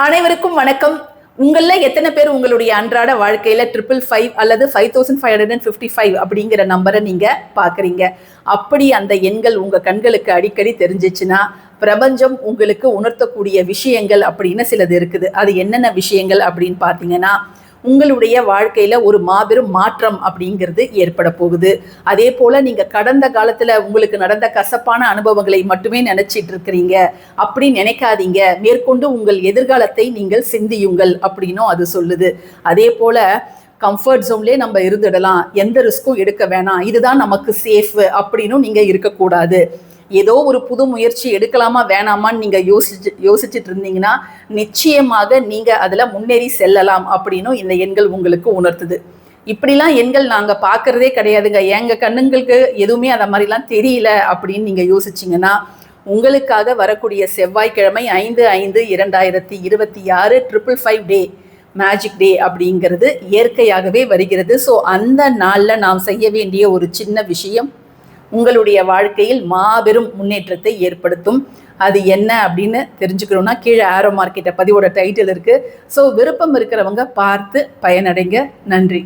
அனைவருக்கும் வணக்கம். உங்களில் எத்தனை பேர் உங்களுடைய அன்றாட வாழ்க்கையில 555 அல்லது 5555 அப்படிங்கிற நம்பரை நீங்க பாக்குறீங்க? அப்படி அந்த எண்கள் உங்க கண்களுக்கு அடிக்கடி தெரிஞ்சிச்சுன்னா பிரபஞ்சம் உங்களுக்கு உணர்த்தக்கூடிய விஷயங்கள் அப்படின்னு சிலது இருக்குது. அது என்னென்ன விஷயங்கள் அப்படின்னு பார்த்தீங்கன்னா, உங்களுடைய வாழ்க்கையில ஒரு மாபெரும் மாற்றம் அப்படிங்கிறது ஏற்பட போகுது. அதே போல நீங்க கடந்த காலத்துல உங்களுக்கு நடந்த கசப்பான அனுபவங்களை மட்டுமே நினைச்சிட்டு இருக்கிறீங்க. அப்படி நினைக்காதீங்க. மேற்கொண்டு உங்கள் எதிர்காலத்தை நீங்கள் சிந்தியுங்கள் அப்படின்னும் அது சொல்லுது. அதே போல கம்ஃபர்ட் ஜோன்லேயே நம்ம இருந்துடலாம், எந்த ரிஸ்க்கும் எடுக்க வேணாம், இதுதான் நமக்கு சேஃப் அப்படின்னு நீங்க இருக்கக்கூடாது. ஏதோ ஒரு புது முயற்சி எடுக்கலாமா வேணாமான்னு நீங்க யோசிச்சுட்டு இருந்தீங்கன்னா நிச்சயமாக நீங்க அதுல முன்னேறி செல்லலாம் அப்படின்னும் இந்த எண்கள் உங்களுக்கு உணர்த்துது. இப்படிலாம் எண்கள் நாங்க பாக்குறதே கிடையாதுங்க, எங்க கண்ணுங்களுக்கு எதுவுமே அந்த மாதிரிலாம் தெரியல அப்படின்னு நீங்க யோசிச்சீங்கன்னா, உங்களுக்காக வரக்கூடிய செவ்வாய்க்கிழமை 5/5/2026 555 டே மேஜிக் டே அப்படிங்கிறது இயற்கையாகவே வருகிறது. ஸோ அந்த நாளில் நாம் செய்ய வேண்டிய ஒரு சின்ன விஷயம் உங்களுடைய வாழ்க்கையில் மாபெரும் முன்னேற்றத்தை ஏற்படுத்தும். அது என்ன அப்படின்னு தெரிஞ்சுக்கணும்னா கீழே ஆரோ மார்க்கெட்டை பதிவோட டைட்டில் இருக்கு. ஸோ விருப்பம் இருக்கிறவங்க பார்த்து பயனடைங்க. நன்றி.